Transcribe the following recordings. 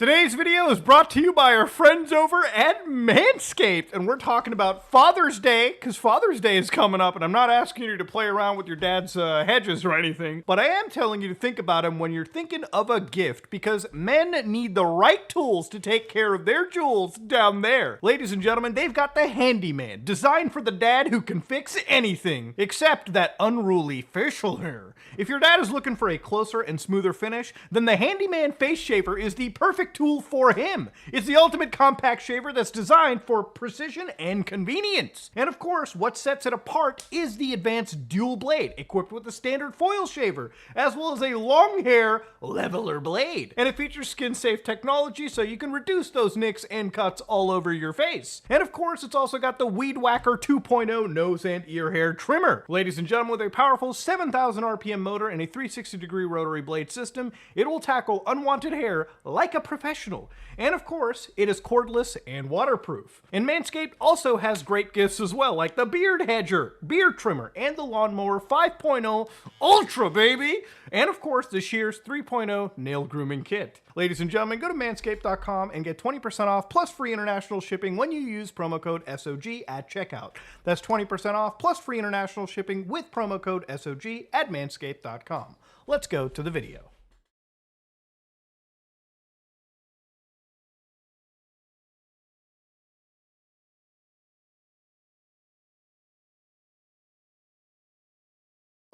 Today's video is brought to you by our friends over at Manscaped, and we're talking about Father's Day, because Father's Day is coming up, and I'm not asking you to play around with your dad's hedges or anything, but I am telling you to think about them when you're thinking of a gift, because men need the right tools to take care of their jewels down there. Ladies and gentlemen, they've got the Handyman, designed for the dad who can fix anything, except that unruly facial hair. If your dad is looking for a closer and smoother finish, then the Handyman Face Shaver is the perfect tool for him. It's the ultimate compact shaver that's designed for precision and convenience. And of course, what sets it apart is the advanced dual blade, equipped with a standard foil shaver, as well as a long hair leveler blade. And it features skin-safe technology, so you can reduce those nicks and cuts all over your face. And of course, it's also got the Weed Whacker 2.0 nose and ear hair trimmer. Ladies and gentlemen, with a powerful 7,000 RPM motor and a 360-degree rotary blade system, it will tackle unwanted hair like a professional. And of course, it is cordless and waterproof. And Manscaped also has great gifts as well, like the Beard Hedger, Beard Trimmer, and the Lawnmower 5.0 Ultra, baby! And of course, the Shears 3.0 Nail Grooming Kit. Ladies and gentlemen, go to manscaped.com and get 20% off plus free international shipping when you use promo code SOG at checkout. That's 20% off plus free international shipping with promo code SOG at manscaped.com. Let's go to the video.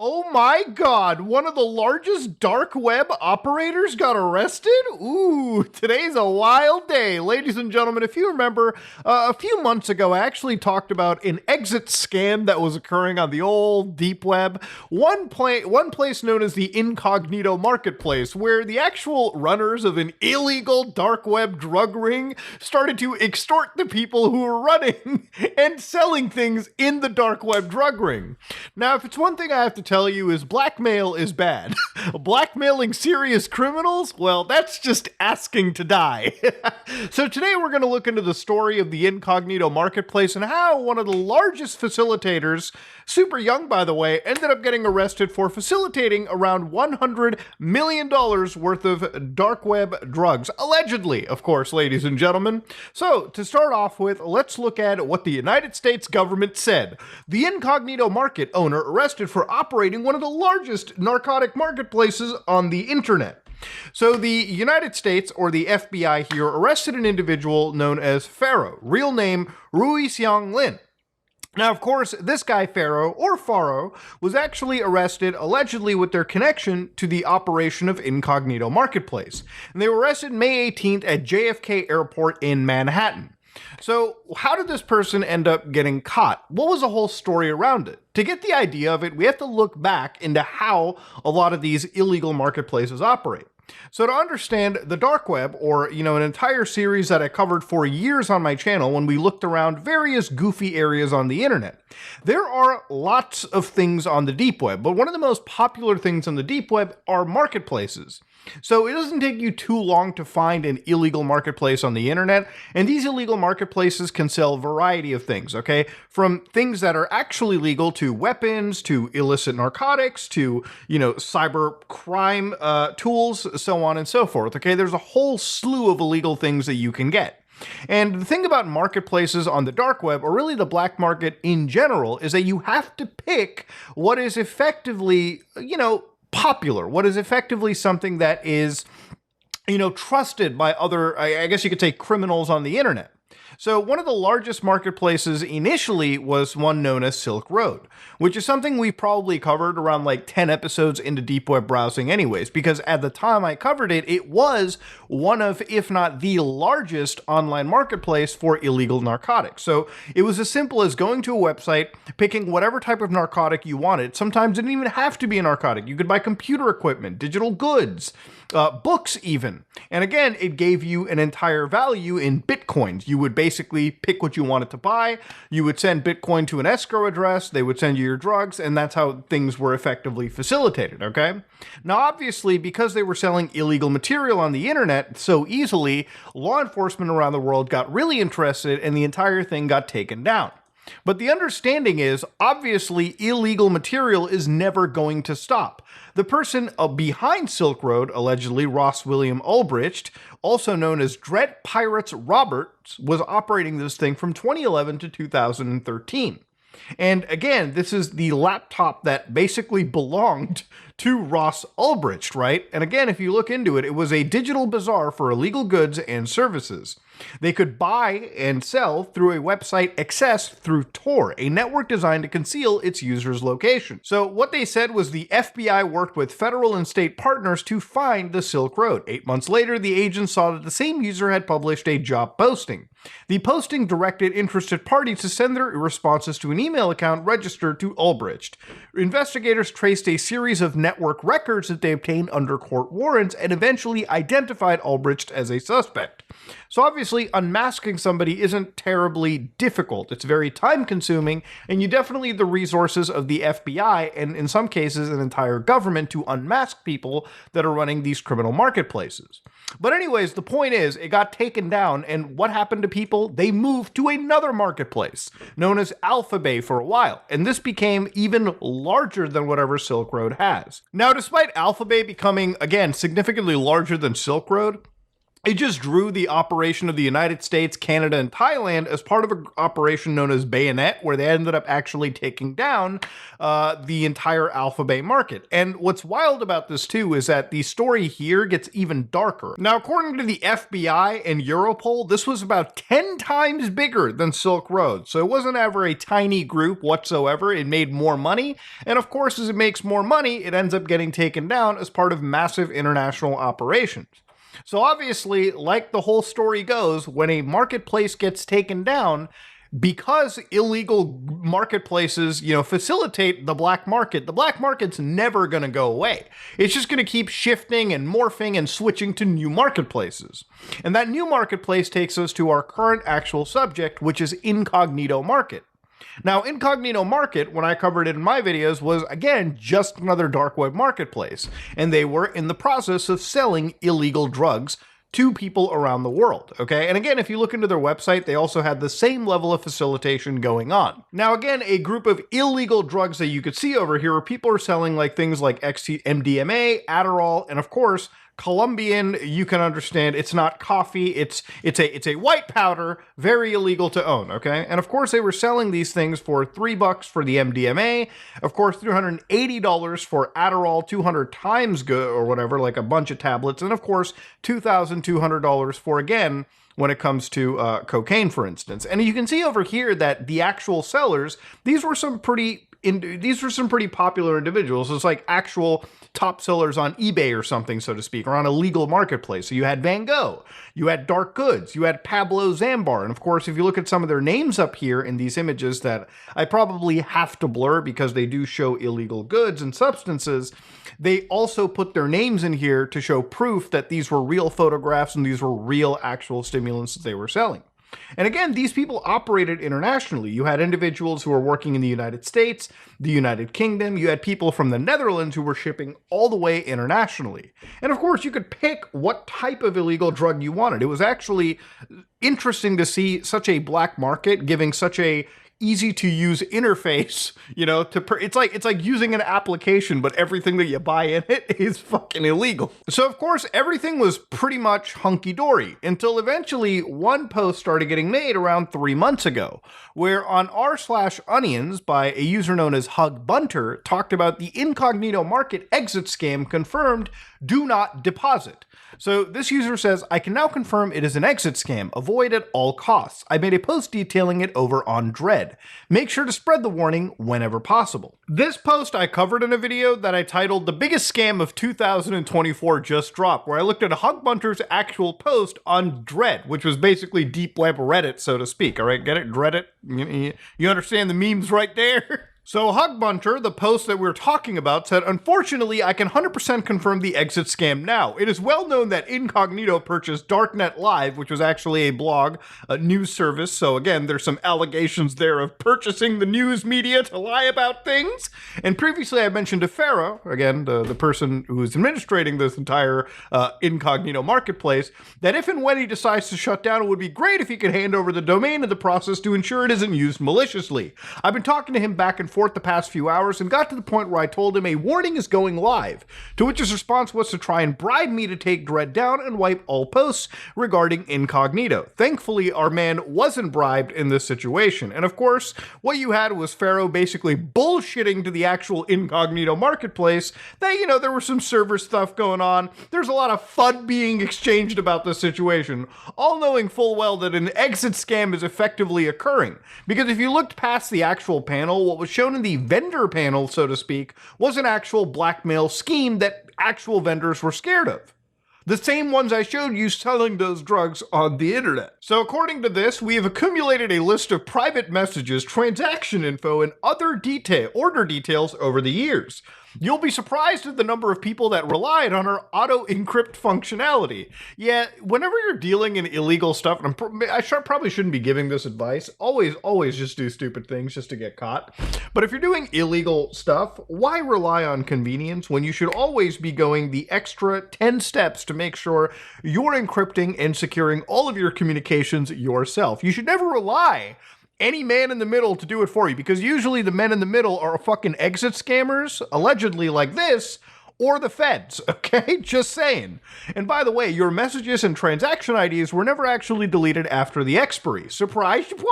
Oh my god, one of the largest dark web operators got arrested? Ooh, today's a wild day. Ladies and gentlemen, if you remember, a few months ago, I actually talked about an exit scam that was occurring on the old deep web. One place known as the Incognito marketplace, where the actual runners of an illegal dark web drug ring started to extort the people who were running and selling things in the dark web drug ring. Now, if it's one thing I have to tell you is blackmail is bad. Blackmailing serious criminals? Well, that's just asking to die. So today we're going to look into the story of the Incognito marketplace and how one of the largest facilitators, super young by the way, ended up getting arrested for facilitating around $100 million worth of dark web drugs. Allegedly, of course, ladies and gentlemen. So to start off with, let's look at what the United States government said. The Incognito market owner arrested for operating one of the largest narcotic marketplaces on the internet. So the United States, or the FBI here, arrested an individual known as Pharaoh, real name Rui Xiang Lin. Now, of course, this guy, Pharaoh, or Pharaoh, was actually arrested allegedly with their connection to the operation of Incognito Marketplace. And they were arrested May 18th at JFK Airport in Manhattan. So how did this person end up getting caught? What was the whole story around it? To get the idea of it, we have to look back into how a lot of these illegal marketplaces operate. So to understand the dark web, or, an entire series that I covered for years on my channel when we looked around various goofy areas on the internet, there are lots of things on the deep web, but one of the most popular things on the deep web are marketplaces. So it doesn't take you too long to find an illegal marketplace on the internet, and these illegal marketplaces can sell a variety of things, okay? From things that are actually legal to weapons, to illicit narcotics, to, cyber crime tools, so on and so forth, okay? There's a whole slew of illegal things that you can get. And the thing about marketplaces on the dark web, or really the black market in general, is that you have to pick what is effectively, popular, what is effectively something that is, trusted by other, I guess you could say, criminals on the internet. So one of the largest marketplaces initially was one known as Silk Road, which is something we probably covered around like 10 episodes into deep web browsing anyways, because at the time I covered it, it was one of, if not the largest online marketplace for illegal narcotics. So it was as simple as going to a website, picking whatever type of narcotic you wanted. Sometimes it didn't even have to be a narcotic. You could buy computer equipment, digital goods, books even. And again, it gave you an entire value in Bitcoins. You would basically pick what you wanted to buy. You would send Bitcoin to an escrow address. They would send you your drugs, and that's how things were effectively facilitated, okay? Now, obviously, because they were selling illegal material on the internet so easily, law enforcement around the world got really interested, and the entire thing got taken down. But the understanding is, obviously, illegal material is never going to stop. The person behind Silk Road, allegedly Ross William Ulbricht, also known as Dread Pirates Roberts, was operating this thing from 2011 to 2013. And again, this is the laptop that basically belonged to Ross Ulbricht, right? And again, if you look into it, it was a digital bazaar for illegal goods and services. They could buy and sell through a website accessed through Tor, a network designed to conceal its users' location. So what they said was the FBI worked with federal and state partners to find the Silk Road. 8 months later, the agents saw that the same user had published a job posting. The posting directed interested parties to send their responses to an email account registered to Ulbricht. Investigators traced a series of network records that they obtained under court warrants and eventually identified Ulbricht as a suspect. So obviously, unmasking somebody isn't terribly difficult. It's very time-consuming, and you definitely need the resources of the FBI, and in some cases, an entire government to unmask people that are running these criminal marketplaces. But anyways, the point is, it got taken down, and what happened to people? They moved to another marketplace, known as Alphabay for a while, and this became even larger than whatever Silk Road has. Now, despite Alphabay becoming, again, significantly larger than Silk Road, it just drew the operation of the United States, Canada, and Thailand as part of an operation known as Bayonet, where they ended up actually taking down the entire Alphabay market. And what's wild about this, too, is that the story here gets even darker. Now, according to the FBI and Europol, this was about 10 times bigger than Silk Road. So it wasn't ever a tiny group whatsoever. It made more money. And of course, as it makes more money, it ends up getting taken down as part of massive international operations. So obviously, like the whole story goes, when a marketplace gets taken down, because illegal marketplaces, facilitate the black market's never going to go away. It's just going to keep shifting and morphing and switching to new marketplaces. And that new marketplace takes us to our current actual subject, which is Incognito Market. Now, Incognito Market, when I covered it in my videos, was, again, just another dark web marketplace, and they were in the process of selling illegal drugs to people around the world, okay? And again, if you look into their website, they also had the same level of facilitation going on. Now, again, a group of illegal drugs that you could see over here where people are selling things like MDMA, Adderall, and of course, Colombian, you can understand, it's not coffee, it's a white powder, very illegal to own, okay? And of course, they were selling these things for $3 for the MDMA, of course, $380 for Adderall, 200 times good, or whatever, like a bunch of tablets, and of course, $2,200 for, again, when it comes to cocaine, for instance. And you can see over here that the actual sellers, these were some pretty popular individuals. It's like actual top sellers on eBay or something, so to speak, or on a legal marketplace. So you had Van Gogh, you had Dark Goods, you had Pablo Zambar. And of course, if you look at some of their names up here in these images that I probably have to blur because they do show illegal goods and substances, they also put their names in here to show proof that these were real photographs and these were real actual stimulants that they were selling. And again, these people operated internationally. You had individuals who were working in the United States, the United Kingdom. You had people from the Netherlands who were shipping all the way internationally. And of course, you could pick what type of illegal drug you wanted. It was actually interesting to see such a black market giving such a easy to use interface, it's like using an application, but everything that you buy in it is fucking illegal. So of course, everything was pretty much hunky-dory until eventually one post started getting made around 3 months ago, where on r/onions by a user known as Hug Bunter talked about the Incognito Market exit scam confirmed, do not deposit. So this user says, I can now confirm it is an exit scam. Avoid at all costs. I made a post detailing it over on Dread. Make sure to spread the warning whenever possible. This post I covered in a video that I titled The Biggest Scam of 2024 Just Dropped, where I looked at Hug Bunter's actual post on Dread, which was basically deep web Reddit, so to speak. All right, get it? Reddit? You understand the memes right there? So Hugbunter, the post that we're talking about, said, unfortunately, I can 100% confirm the exit scam now. It is well known that Incognito purchased Darknet Live, which was actually a blog, a news service. So again, there's some allegations there of purchasing the news media to lie about things. And previously I mentioned to Farah, again, the person who is administrating this entire Incognito marketplace, that if and when he decides to shut down, it would be great if he could hand over the domain in the process to ensure it isn't used maliciously. I've been talking to him back and forth the past few hours and got to the point where I told him a warning is going live, to which his response was to try and bribe me to take Dread down and wipe all posts regarding Incognito. Thankfully, our man wasn't bribed in this situation. And of course, what you had was Pharaoh basically bullshitting to the actual Incognito marketplace that, you know, there was some server stuff going on. There's a lot of FUD being exchanged about this situation, all knowing full well that an exit scam is effectively occurring. Because if you looked past the actual panel, what was shown in the vendor panel, so to speak, was an actual blackmail scheme that actual vendors were scared of. The same ones I showed you selling those drugs on the internet. So according to this, we have accumulated a list of private messages, transaction info, and other order details over the years. You'll be surprised at the number of people that relied on our auto-encrypt functionality. Yeah, whenever you're dealing in illegal stuff, and I probably shouldn't be giving this advice, always just do stupid things just to get caught. But if you're doing illegal stuff, why rely on convenience when you should always be going the extra 10 steps to make sure you're encrypting and securing all of your communications yourself? You should never rely any man in the middle to do it for you, because usually the men in the middle are fucking exit scammers, allegedly like this, or the feds, okay? Just saying. And by the way, your messages and transaction IDs were never actually deleted after the expiry. Surprise, surprise!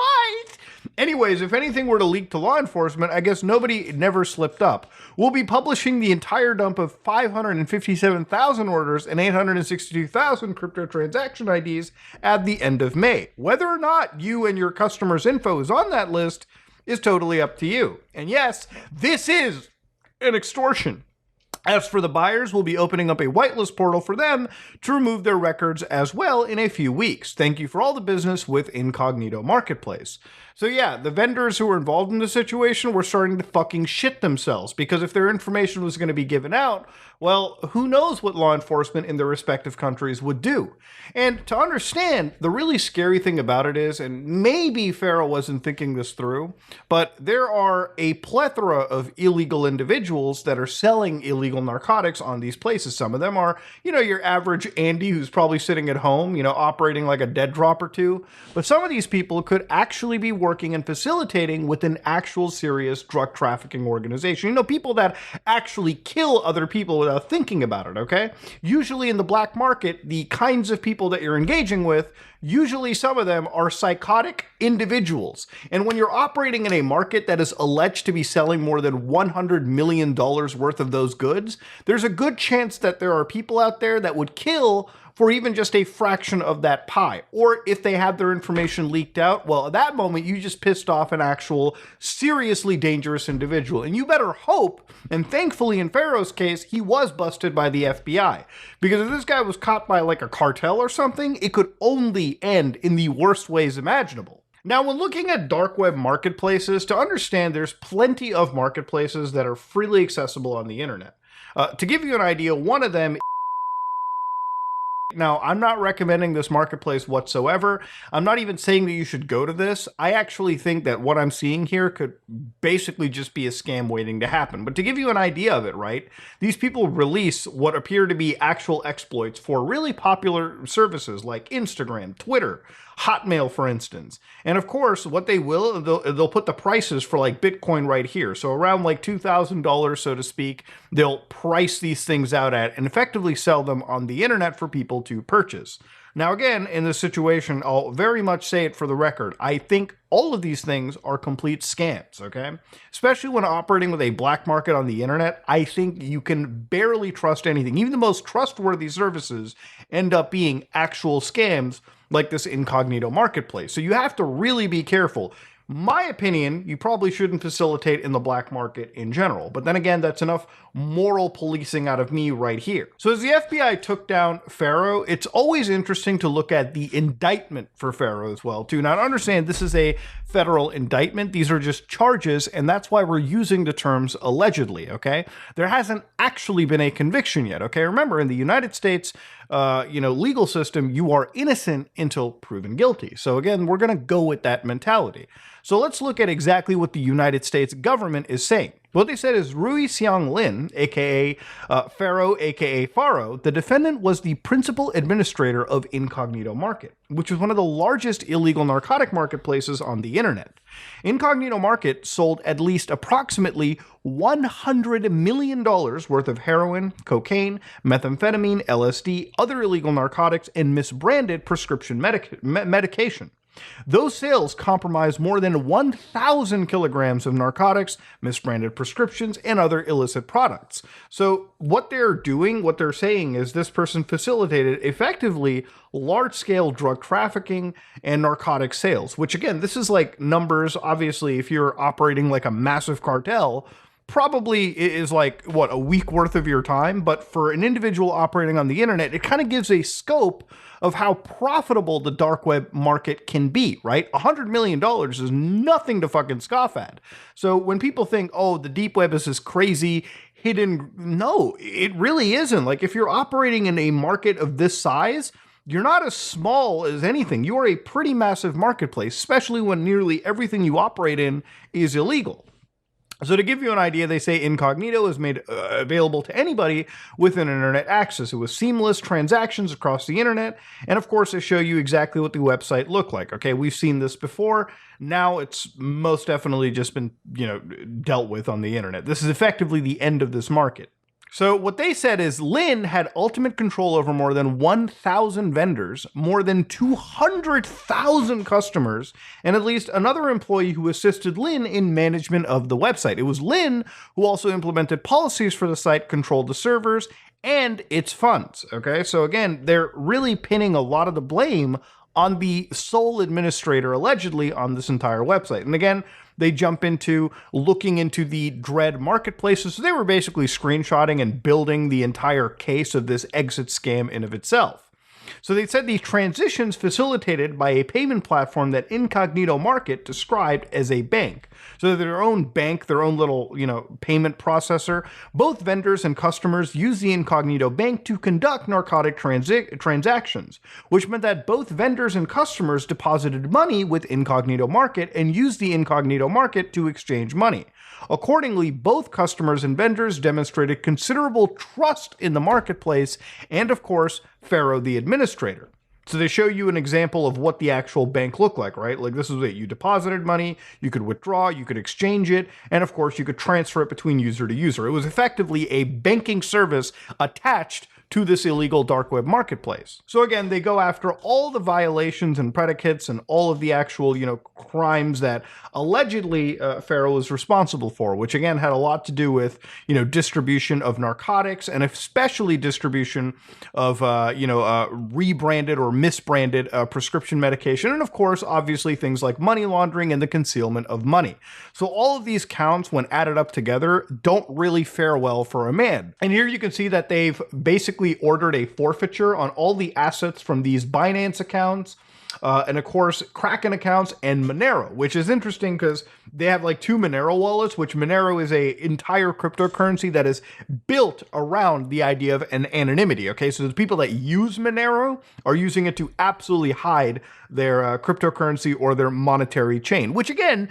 Anyways, if anything were to leak to law enforcement, I guess nobody never slipped up. We'll be publishing the entire dump of 557,000 orders and 862,000 crypto transaction IDs at the end of May. Whether or not you and your customers' info is on that list is totally up to you. And yes, this is an extortion. As for the buyers, we'll be opening up a whitelist portal for them to remove their records as well in a few weeks. Thank you for all the business with Incognito Marketplace. So yeah, the vendors who were involved in the situation were starting to fucking shit themselves, because if their information was going to be given out, well, who knows what law enforcement in their respective countries would do. And to understand, the really scary thing about it is, and maybe Farrell wasn't thinking this through, but there are a plethora of illegal individuals that are selling illegal narcotics on these places. Some of them are, you know, your average Andy who's probably sitting at home, you know, operating like a dead drop or two. But some of these people could actually be working and facilitating with an actual serious drug trafficking organization. You know, people that actually kill other people without thinking about it, okay? Usually in the black market, the kinds of people that you're engaging with, usually some of them are psychotic individuals. And when you're operating in a market that is alleged to be selling more than $100 million worth of those goods, there's a good chance that there are people out there that would kill for even just a fraction of that pie. Or if they have their information leaked out, well, at that moment, you just pissed off an actual seriously dangerous individual. And you better hope, and thankfully in Pharaoh's case, he was busted by the FBI. Because if this guy was caught by like a cartel or something, it could only end in the worst ways imaginable. Now, when looking at dark web marketplaces, to understand there's plenty of marketplaces that are freely accessible on the internet. To give you an idea, one of them. Now, I'm not recommending this marketplace whatsoever. I'm not even saying that you should go to this. I actually think that what I'm seeing here could basically just be a scam waiting to happen. But to give you an idea of it, right, these people release what appear to be actual exploits for really popular services like Instagram, Twitter, Hotmail, for instance. And of course, what they will, they'll put the prices for like Bitcoin right here. So around like $2,000, so to speak, they'll price these things out at and effectively sell them on the internet for people to purchase. Now, again, in this situation, I'll very much say it for the record. I think all of these things are complete scams, okay? Especially when operating with a black market on the internet, I think you can barely trust anything. Even the most trustworthy services end up being actual scams like this Incognito marketplace. So you have to really be careful. My opinion, you probably shouldn't facilitate in the black market in general. But then again, that's enough moral policing out of me right here. So as the FBI took down Pharaoh, it's always interesting to look at the indictment for Pharaoh as well, too. Now, to understand, this is a federal indictment. These are just charges, and that's why we're using the terms allegedly, okay? There hasn't actually been a conviction yet, okay? Remember, in the United States, legal system, you are innocent until proven guilty. So again, we're going to go with that mentality. So let's look at exactly what the United States government is saying. What they said is Rui Xiang Lin, aka Pharaoh, aka Faro, the defendant was the principal administrator of Incognito Market, which is one of the largest illegal narcotic marketplaces on the internet. Incognito Market sold at least approximately $100 million worth of heroin, cocaine, methamphetamine, LSD, other illegal narcotics, and misbranded prescription medication. Those sales comprised more than 1,000 kilograms of narcotics, misbranded prescriptions, and other illicit products. So what they're doing, what they're saying is this person facilitated effectively large-scale drug trafficking and narcotic sales, which again, this is like numbers. Obviously, if you're operating like a massive cartel, probably is like, what, a week worth of your time? But for an individual operating on the internet, it kind of gives a scope of how profitable the dark web market can be, right? $100 million is nothing to fucking scoff at. So when people think, oh, the deep web is this crazy hidden, no, it really isn't. Like if you're operating in a market of this size, you're not as small as anything. You are a pretty massive marketplace, especially when nearly everything you operate in is illegal. So to give you an idea, they say Incognito is made available to anybody with an internet access. It was seamless transactions across the internet. And of course, they show you exactly what the website looked like. Okay, we've seen this before. Now it's most definitely just been, dealt with on the internet. This is effectively the end of this market. So what they said is Lin had ultimate control over more than 1,000 vendors, more than 200,000 customers, and at least another employee who assisted Lin in management of the website. It was Lin who also implemented policies for the site, controlled the servers, and its funds. Okay, so again, they're really pinning a lot of the blame on the sole administrator, allegedly, on this entire website. And again, they jump into looking into the Dread marketplaces. So they were basically screenshotting and building the entire case of this exit scam in of itself. So they said these transitions facilitated by a payment platform that Incognito Market described as a bank. So their own bank, their own little, payment processor. Both vendors and customers use the Incognito Bank to conduct narcotic transactions, which meant that both vendors and customers deposited money with Incognito Market and used the Incognito Market to exchange money. Accordingly, both customers and vendors demonstrated considerable trust in the marketplace and, of course, Pharaoh the administrator. So they show you an example of what the actual bank looked like, right? Like this is it. You deposited money, you could withdraw, you could exchange it, and of course you could transfer it between user to user. It was effectively a banking service attached to this illegal dark web marketplace. So again, they go after all the violations and predicates and all of the actual, crimes that allegedly Pharaoh was responsible for, which again had a lot to do with, distribution of narcotics and especially distribution of, rebranded or misbranded prescription medication. And of course, obviously things like money laundering and the concealment of money. So all of these counts, when added up together, don't really fare well for a man. And here you can see that they've basically ordered a forfeiture on all the assets from these Binance accounts, and of course Kraken accounts and Monero, which is interesting because they have like two Monero wallets, which Monero is a entire cryptocurrency that is built around the idea of an anonymity. Okay, so the people that use Monero are using it to absolutely hide their cryptocurrency or their monetary chain, which again,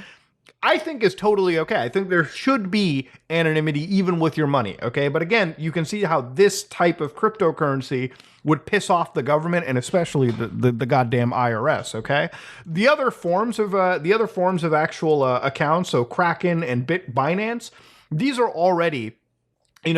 I think is totally okay. I think there should be anonymity even with your money, okay? But again, you can see how this type of cryptocurrency would piss off the government and especially the goddamn IRS, okay? The other forms of actual accounts, so Kraken and Binance, these are already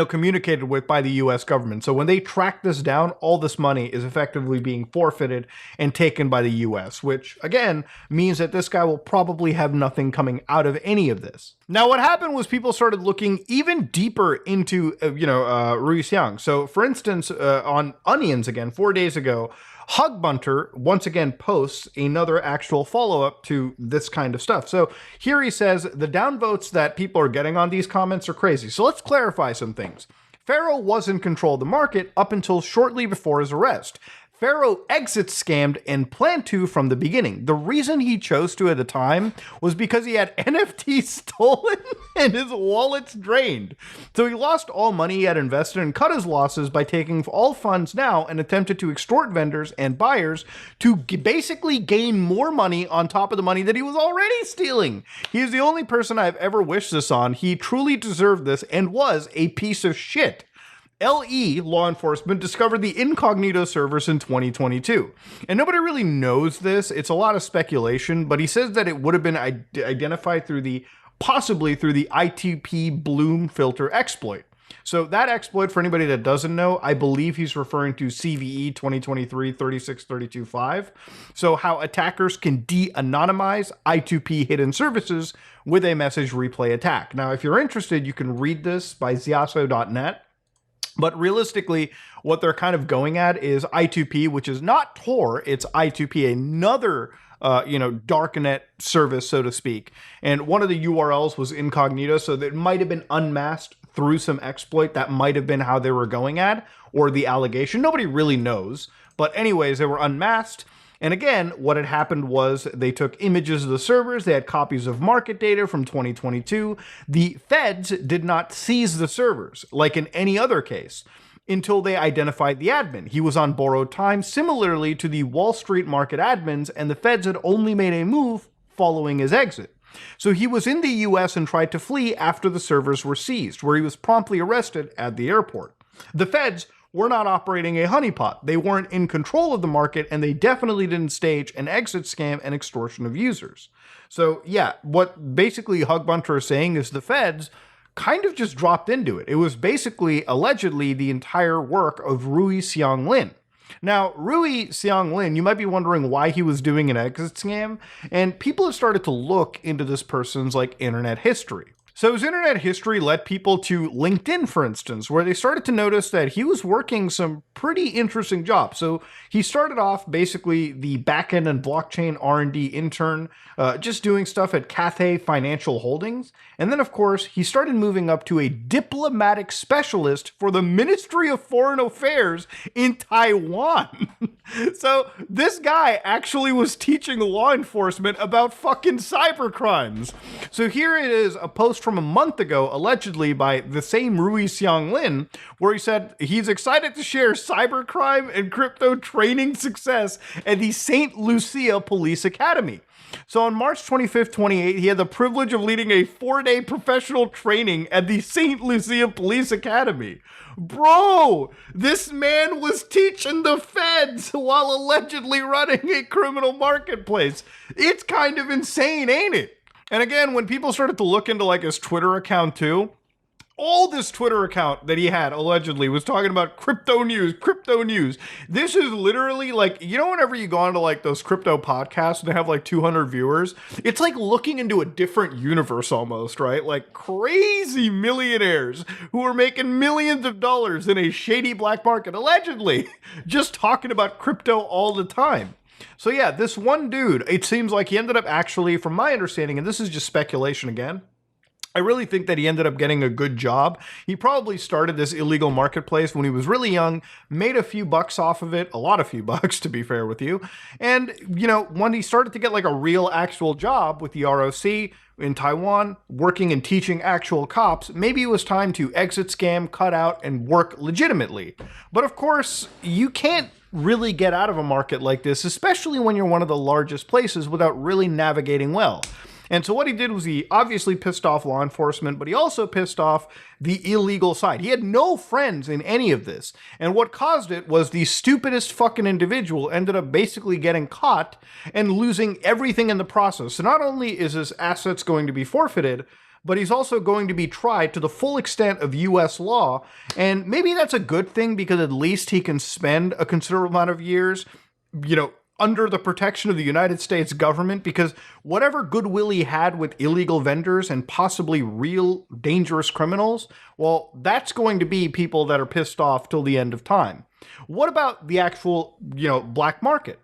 communicated with by the US government. So when they track this down, all this money is effectively being forfeited and taken by the US, which again means that this guy will probably have nothing coming out of any of this. Now, what happened was people started looking even deeper into, Rui Xiang. So for instance, on Onions again, 4 days ago, Hugbunter once again posts another actual follow-up to this kind of stuff. So here he says the downvotes that people are getting on these comments are crazy. So let's clarify some things. Pharaoh was in control of the market up until shortly before his arrest. Pharaoh exit scammed and planned to from the beginning. The reason he chose to at the time was because he had NFTs stolen and his wallets drained. So he lost all money he had invested and cut his losses by taking all funds now and attempted to extort vendors and buyers to basically gain more money on top of the money that he was already stealing. He is the only person I've ever wished this on. He truly deserved this and was a piece of shit. LE, law enforcement, discovered the Incognito servers in 2022. And nobody really knows this. It's a lot of speculation, but he says that it would have been identified possibly through the I2P Bloom filter exploit. So that exploit, for anybody that doesn't know, I believe he's referring to CVE 2023-36325. So how attackers can de-anonymize I2P hidden services with a message replay attack. Now, if you're interested, you can read this by ziaso.net. But realistically, what they're kind of going at is I2P, which is not Tor, it's I2P, another darknet service, so to speak. And one of the URLs was Incognito, so that it might have been unmasked through some exploit. That might have been how they were going at, or the allegation. Nobody really knows. But anyways, they were unmasked. And again, what had happened was they took images of the servers, they had copies of market data from 2022. The feds did not seize the servers, like in any other case, until they identified the admin. He was on borrowed time, similarly to the Wall Street market admins, and the feds had only made a move following his exit. So he was in the US and tried to flee after the servers were seized, where he was promptly arrested at the airport. The feds were not operating a honeypot. They weren't in control of the market, and they definitely didn't stage an exit scam and extortion of users. So yeah, what basically Hugbunter is saying is the feds kind of just dropped into it. It was basically, allegedly, the entire work of Rui Xianglin. Now, Rui Xianglin, you might be wondering why he was doing an exit scam, and people have started to look into this person's internet history. So his internet history led people to LinkedIn, for instance, where they started to notice that he was working some pretty interesting jobs. So he started off basically the backend and blockchain R&D intern, just doing stuff at Cathay Financial Holdings. And then, of course, he started moving up to a diplomatic specialist for the Ministry of Foreign Affairs in Taiwan. So this guy actually was teaching law enforcement about fucking cyber crimes. So here it is, a post from a month ago, allegedly by the same Rui Xianglin, where he said he's excited to share cybercrime and crypto training success at the St. Lucia Police Academy. So on March 25th, 2008, he had the privilege of leading a 4-day professional training at the St. Lucia Police Academy. Bro, this man was teaching the feds while allegedly running a criminal marketplace. It's kind of insane, ain't it? And again, when people started to look into his Twitter account too, all this Twitter account that he had allegedly was talking about crypto news, crypto news. This is literally whenever you go onto those crypto podcasts and they have 200 viewers, it's like looking into a different universe almost, right? Crazy millionaires who are making millions of dollars in a shady black market, allegedly, just talking about crypto all the time. So yeah, this one dude, it seems like he ended up actually, from my understanding, and this is just speculation again, I really think that he ended up getting a good job. He probably started this illegal marketplace when he was really young, made a few bucks off of it, few bucks to be fair with you. And, when he started to get a real actual job with the ROC in Taiwan, working and teaching actual cops, maybe it was time to exit scam, cut out, and work legitimately. But of course, you can't really get out of a market like this, especially when you're one of the largest places, without really navigating well. And so what he did was he obviously pissed off law enforcement, but he also pissed off the illegal side. He had no friends in any of this. And what caused it was the stupidest fucking individual ended up basically getting caught and losing everything in the process. So not only is his assets going to be forfeited, but he's also going to be tried to the full extent of US law. And maybe that's a good thing, because at least he can spend a considerable amount of years, under the protection of the United States government, because whatever goodwill he had with illegal vendors and possibly real dangerous criminals, well, that's going to be people that are pissed off till the end of time. What about the actual, black market?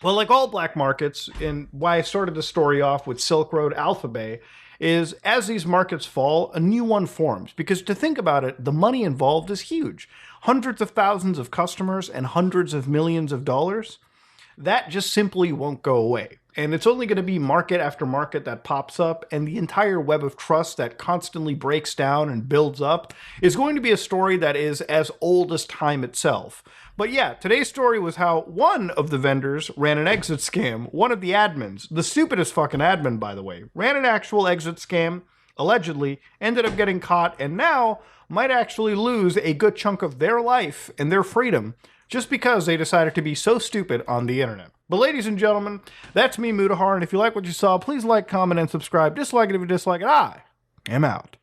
Well, like all black markets, and why I started the story off with Silk Road Alphabet, is as these markets fall, a new one forms. Because to think about it, the money involved is huge. Hundreds of thousands of customers and hundreds of millions of dollars. That just simply won't go away. And it's only going to be market after market that pops up, and the entire web of trust that constantly breaks down and builds up is going to be a story that is as old as time itself. But yeah, today's story was how one of the vendors ran an exit scam. One of the admins, the stupidest fucking admin, by the way, ran an actual exit scam, allegedly, ended up getting caught, and now might actually lose a good chunk of their life and their freedom just because they decided to be so stupid on the internet. But ladies and gentlemen, that's me, Mutahar, and if you like what you saw, please like, comment, and subscribe. Dislike it if you dislike it. I am out.